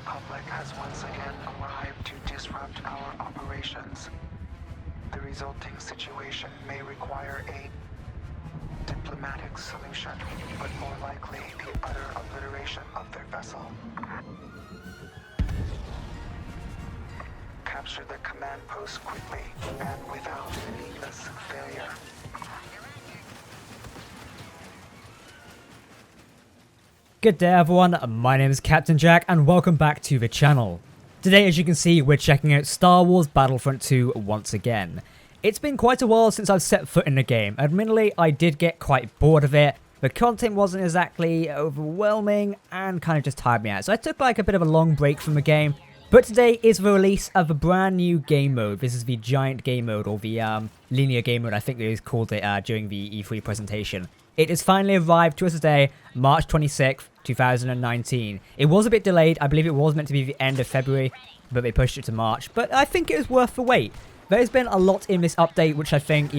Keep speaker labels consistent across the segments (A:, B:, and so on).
A: Republic has once again arrived to disrupt our operations. The resulting situation may require a diplomatic solution, but more likely the utter obliteration of their vessel. Capture the command post quickly and without needless failure.
B: Good day everyone, my name is Captain Jack and welcome back to the channel. Today, as you can see, we're checking out Star Wars Battlefront 2 once again. It's been quite a while since I've set foot in the game. Admittedly, I did get quite bored of it. The content wasn't exactly overwhelming and kind of just tired me out. So I took like a bit of a long break from the game. But today is the release of a brand new game mode. This is the giant game mode, or the linear game mode, I think they called it during the E3 presentation. It has finally arrived to us today, March 26th, 2019. It was a bit delayed. I believe it was meant to be the end of February, but they pushed it to March. But I think it was worth the wait. There's been a lot in this update which I think,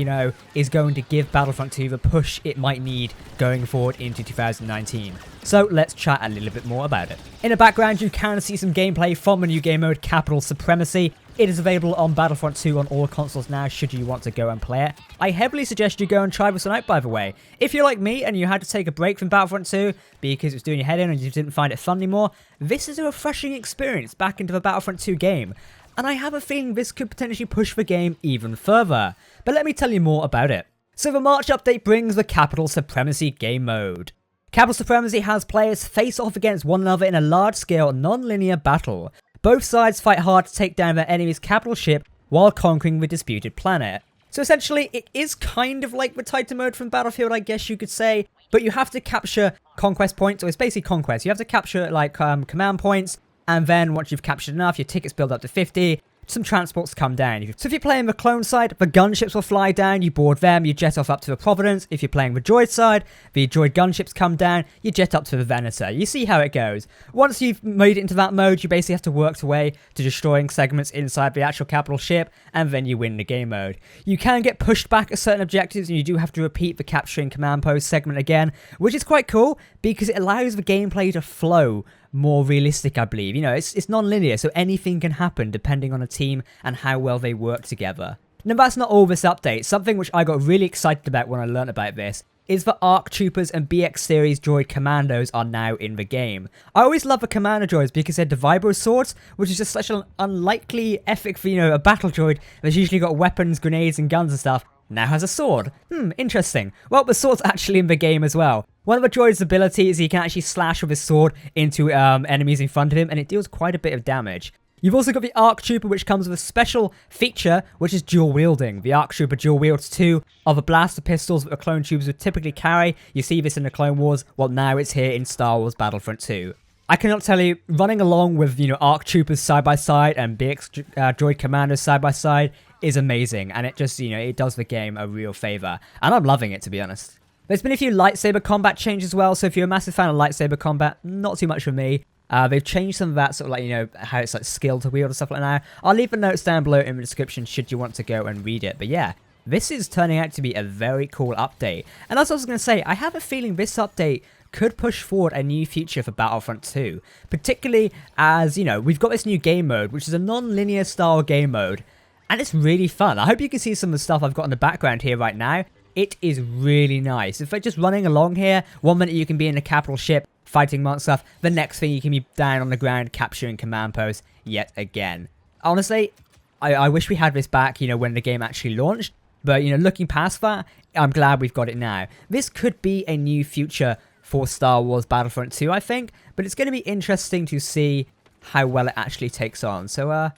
B: is going to give Battlefront 2 the push it might need going forward into 2019. So let's chat a little bit more about it. In the background, you can see some gameplay from the new game mode, Capital Supremacy. It is available on Battlefront 2 on all consoles now, should you want to go and play it. I heavily suggest you go and try this one out, by the way. If you're like me and you had to take a break from Battlefront 2 because it was doing your head in and you didn't find it fun anymore, this is a refreshing experience back into the Battlefront 2 game. And I have a feeling this could potentially push the game even further. But let me tell you more about it. So the March update brings the Capital Supremacy game mode. Capital Supremacy has players face off against one another in a large-scale, non-linear battle. Both sides fight hard to take down their enemy's capital ship while conquering the disputed planet. So essentially, it is kind of like the Titan mode from Battlefield, I guess you could say, but you have to capture conquest points, or it's basically conquest. You have to capture like command points, and then once you've captured enough, your tickets build up to 50, some transports come down. So if you're playing the clone side, the gunships will fly down, you board them, you jet off up to the Providence. If you're playing the droid side, the droid gunships come down, you jet up to the Venator. You see how it goes. Once you've made it into that mode, you basically have to work your way to destroying segments inside the actual capital ship, and then you win the game mode. You can get pushed back at certain objectives, and you do have to repeat the capturing command post segment again, which is quite cool, because it allows the gameplay to flow more realistic, I believe. It's non-linear, so anything can happen depending on a team and how well they work together. Now that's not all this update. Something which I got really excited about when I learned about this is that ARC Troopers and BX series droid commandos are now in the game. I always love the commando droids because they're the vibro swords, which is just such an unlikely epic for, a battle droid that's usually got weapons, grenades and guns and stuff. Now has a sword. Interesting. Well, the sword's actually in the game as well. One of the droid's abilities is he can actually slash with his sword into enemies in front of him, and it deals quite a bit of damage. You've also got the ARC Trooper, which comes with a special feature, which is dual wielding. The ARC Trooper dual wields two of the blaster pistols that the clone troopers would typically carry. You see this in the Clone Wars. Well, now it's here in Star Wars Battlefront 2. I cannot tell you, running along with, ARC Troopers side by side and BX droid commandos side by side is amazing. And it just, it does the game a real favor. And I'm loving it, to be honest. There's been a few lightsaber combat changes as well, so if you're a massive fan of lightsaber combat, not too much for me. They've changed some of that, sort of like, how it's like skill to wield and stuff like that. I'll leave the notes down below in the description should you want to go and read it. But yeah, this is turning out to be a very cool update. And as I was going to say, I have a feeling this update could push forward a new future for Battlefront 2. Particularly as, we've got this new game mode, which is a non-linear style game mode. And it's really fun. I hope you can see some of the stuff I've got in the background here right now. It is really nice. If we're just running along here, one minute you can be in a capital ship fighting amongst stuff, the next thing you can be down on the ground capturing command posts yet again. Honestly, I wish we had this back, when the game actually launched. But, looking past that, I'm glad we've got it now. This could be a new future for Star Wars Battlefront 2, I think. But it's going to be interesting to see how well it actually takes on. So,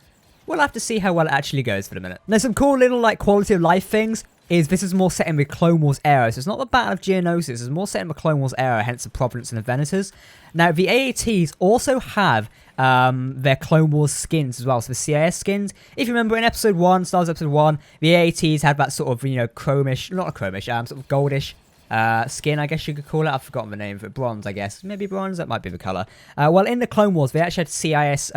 B: we'll have to see how well it actually goes for the minute. There's some cool little, quality of life things. This is more set in the Clone Wars era, so it's not the Battle of Geonosis, it's more set in the Clone Wars era, hence the Providence and the Venators. Now, the AATs also have their Clone Wars skins as well, so the CIS skins. If you remember in Episode 1, Star Wars Episode 1, the AATs had that sort of, chromish, not a chromish, sort of goldish skin, I guess you could call it. I've forgotten the name of it. Bronze, I guess. Maybe bronze? That might be the colour. Well, in the Clone Wars, they actually had CIS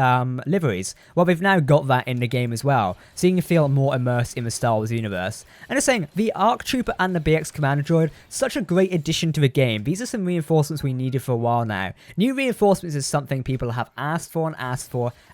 B: liveries. Well, they've now got that in the game as well, so you can feel more immersed in the Star Wars universe. And just saying, the ARC Trooper and the BX Commando Droid, such a great addition to the game. These are some reinforcements we needed for a while now. New reinforcements is something people have asked for,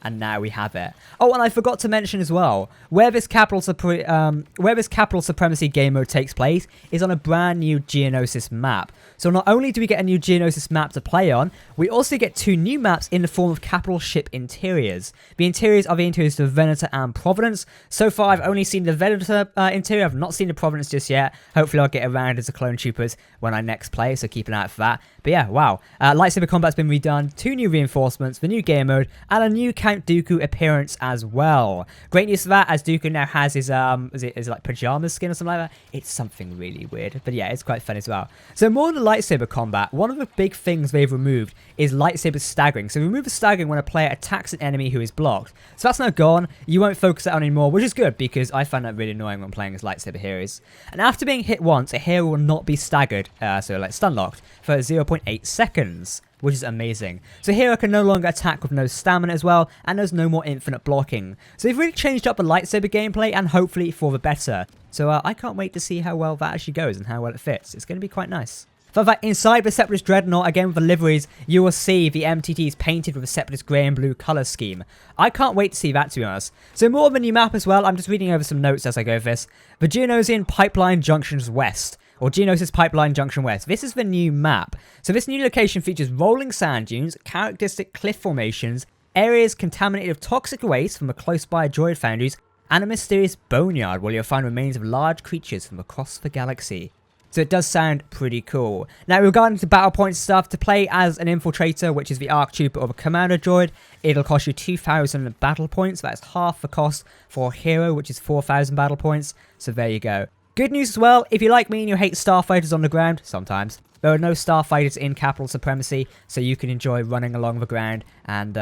B: and now we have it. Oh, and I forgot to mention as well, where this Capital Supremacy game mode takes place is on a brand new Geonosis map. So not only do we get a new Geonosis map to play on, we also get 2 new maps in the form of capital ship interiors. The interiors are the interiors of Venator and Providence. So far I've only seen the Venator interior, I've not seen the Providence just yet. Hopefully I'll get around as the Clone Troopers when I next play, so keep an eye out for that. But yeah, wow. Lightsaber combat's been redone, 2 new reinforcements, the new game mode, and a new Count Dooku appearance as well. Great news for that, as Dooku now has his, is it like pajamas skin or something like that? It's something really weird, but yeah, it's quite fun as well. So more than lightsaber combat, one of the big things they've removed is lightsaber staggering. So remove the staggering when a player attacks an enemy who is blocked. So that's now gone. You won't focus that on anymore, which is good because I find that really annoying when playing as lightsaber heroes. And after being hit once, a hero will not be staggered, so like stun locked, for 0.8 seconds. Which is amazing. So hero can no longer attack with no stamina as well, and there's no more infinite blocking. So they've really changed up the lightsaber gameplay, and hopefully for the better. So I can't wait to see how well that actually goes and how well it fits. It's going to be quite nice. Further, inside the Separatist Dreadnought, again with the liveries, you will see the MTTs painted with a Separatist grey and blue colour scheme. I can't wait to see that, to be honest. So more of a new map as well. I'm just reading over some notes as I go with this. The Geonosian Pipeline Junctions West. Or Geonosis Pipeline Junction West. This is the new map. So this new location features rolling sand dunes, characteristic cliff formations, areas contaminated with toxic waste from the close-by droid foundries, and a mysterious boneyard where you'll find remains of large creatures from across the galaxy. So it does sound pretty cool. Now regarding to battle point stuff, to play as an infiltrator, which is the ARC Trooper or the Commando Droid, it'll cost you 2,000 battle points. That's half the cost for a hero, which is 4,000 battle points. So there you go. Good news as well, if you like me and you hate starfighters on the ground, sometimes, there are no starfighters in Capital Supremacy, so you can enjoy running along the ground and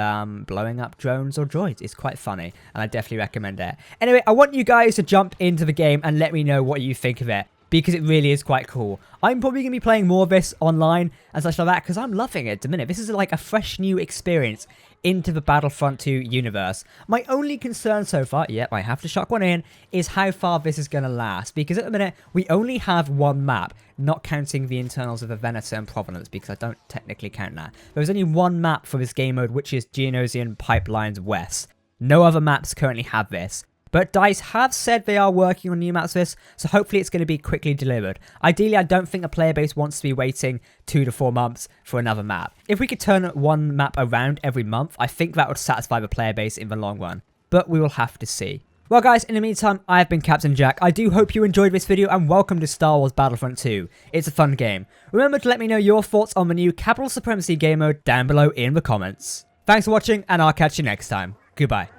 B: blowing up drones or droids. It's quite funny, and I definitely recommend it. Anyway, I want you guys to jump into the game and let me know what you think of it, because it really is quite cool. I'm probably going to be playing more of this online and such like that, because I'm loving it at the minute. This is like a fresh new experience into the Battlefront 2 universe. My only concern so far, yep, I have to chuck one in, is how far this is going to last. Because at the minute, we only have one map, not counting the internals of the Venator and Providence, because I don't technically count that. There's only one map for this game mode, which is Geonosian Pipelines West. No other maps currently have this. But DICE have said they are working on new maps for this, so hopefully it's going to be quickly delivered. Ideally, I don't think the player base wants to be waiting 2 to 4 months for another map. If we could turn one map around every month, I think that would satisfy the player base in the long run. But we will have to see. Well guys, in the meantime, I have been Captain Jack. I do hope you enjoyed this video and welcome to Star Wars Battlefront 2. It's a fun game. Remember to let me know your thoughts on the new Capital Supremacy game mode down below in the comments. Thanks for watching and I'll catch you next time. Goodbye.